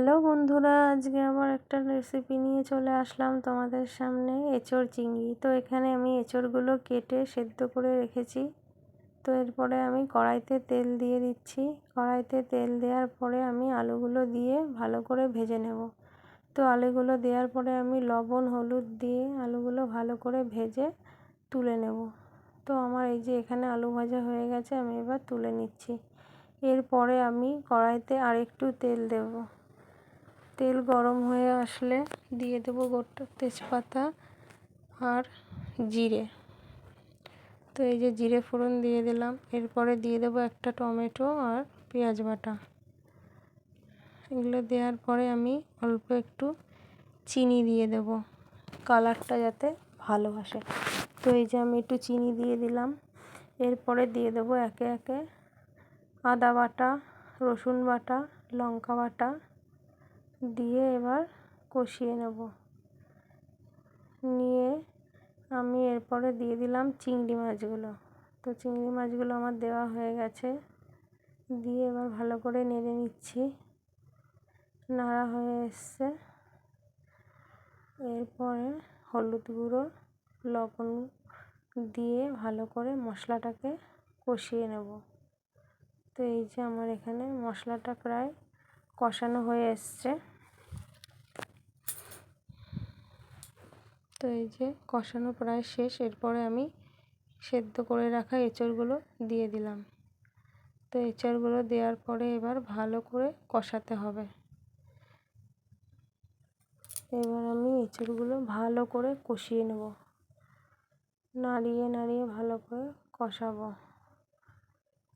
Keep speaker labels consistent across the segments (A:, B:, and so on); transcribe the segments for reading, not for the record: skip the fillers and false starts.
A: Hello বন্ধুরা, আজকে আবার একটা রেসিপি নিয়ে চলে আসলাম তোমাদের সামনে। এঁচোড় চিংড়ি। তো এখানে আমি এঁচোড়গুলো কেটে সেদ্ধ করে রেখেছি। তো এরপরে আমি কড়াইতে তেল দিয়ে দিচ্ছি। কড়াইতে তেল দেওয়ার পরে আমি আলুগুলো দিয়ে ভালো করে ভেজে নেব। তো আলুগুলো দেওয়ার পরে আমি লবণ হলুদ দিয়ে আলুগুলো ভালো করে ভেজে তুলে নেব। তো আমার এই যে এখানে আলু ভাজা হয়ে গেছে, আমি এবার তুলে নিচ্ছি। এরপরে আমি কড়াইতে আরেকটু তেল দেব। তেল গরম হয়ে আসলে দিয়ে দেবো গোটা তেজপাতা আর জিরে। তো এই যে জিরে ফোড়ন দিয়ে দিলাম। এরপরে দিয়ে দেবো একটা টমেটো আর পেঁয়াজ বাটা। এগুলো দেওয়ার পরে আমি অল্প একটু চিনি দিয়ে দেবো, কালারটা যাতে ভালো আসে। তো এই যে আমি একটু চিনি দিয়ে দিলাম। এরপরে দিয়ে দেবো একে একে আদা বাটা, রসুন বাটা, লঙ্কা বাটা দিয়ে এবার কষিয়ে নেব। নিয়ে আমি এরপরে দিয়ে দিলাম চিংড়ি মাছগুলো। তো চিংড়ি মাছগুলো আমার দেওয়া হয়ে গেছে। দিয়ে এবার ভালো করে নেড়ে নিচ্ছি। নাড়া হয়ে এসছে। এরপরে হলুদ গুঁড়ো, লবণ দিয়ে ভালো করে মশলাটাকে কষিয়ে নেব। তো এই যে আমার এখানে মশলাটা প্রায় কষানো হয়ে এসছে। তো এই যে কষানো প্রায় শেষ। এরপরে আমি সেদ্ধ করে রাখা এঁচোড়গুলো দিয়ে দিলাম। তো এঁচোড়গুলো দেওয়ার পরে এবার ভালো করে কষাতে হবে। এবার আমি এঁচোড়গুলো ভালো করে কষিয়ে নেব। নাড়িয়ে নাড়িয়ে ভালো করে কষাবো।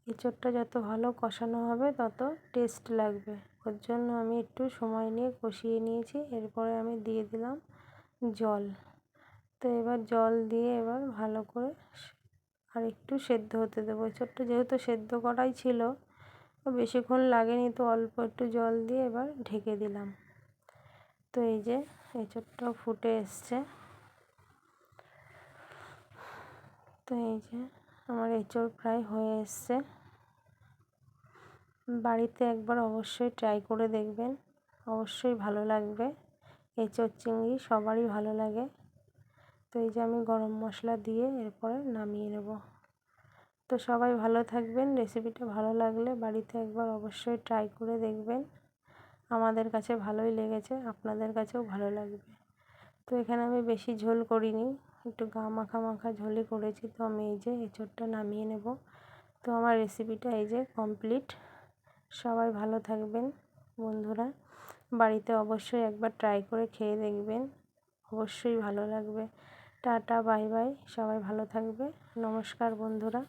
A: এঁচোড়টা যত ভালো কষানো হবে তত টেস্ট লাগবে। ওর জন্য আমি একটু সময় নিয়ে কষিয়ে নিয়েছি। এরপরে আমি দিয়ে দিলাম জল। তো এবার জল দিয়ে এবার ভালো করে আর একটু সেদ্ধ হতে দেবো। এঁচোড়টা যেহেতু সেদ্ধ করাই ছিল, বেশিক্ষণ লাগেনি, তো অল্প একটু জল দিয়ে এবার ঢেকে দিলাম। তো এই যে এঁচোড়টাও ফুটে এসছে। তো এই যে আমার এঁচোড় প্রায় হয়ে এসছে। বাড়িতে একবার অবশ্যই ট্রাই করে দেখবেন, অবশ্যই ভালো লাগবে। এঁচোড় চিংড়ি সবারই ভালো লাগে। তো এই যে আমি গরম মশলা দিয়ে এরপরে নামিয়ে নেব। তো সবাই ভালো থাকবেন। রেসিপিটা ভালো লাগলে বাড়িতে একবার অবশ্যই ট্রাই করে দেখবেন। আমাদের কাছে ভালোই লেগেছে, আপনাদের কাছেও ভালো লাগবে। তো এখানে আমি বেশি ঝোল করিনি, একটু গা মাখা মাখা ঝোলই করেছি। তো আমি এই যে এঁচোড়টা নামিয়ে নেব। তো আমার রেসিপিটা এই যে কমপ্লিট। সবাই ভালো থাকবেন বন্ধুরা। বাড়িতে অবশ্যই একবার ট্রাই করে খেয়ে দেখবেন, অবশ্যই ভালো লাগবে। Tata, bye bye. সবাই ভালো থাকবে। নমস্কার বন্ধুরা।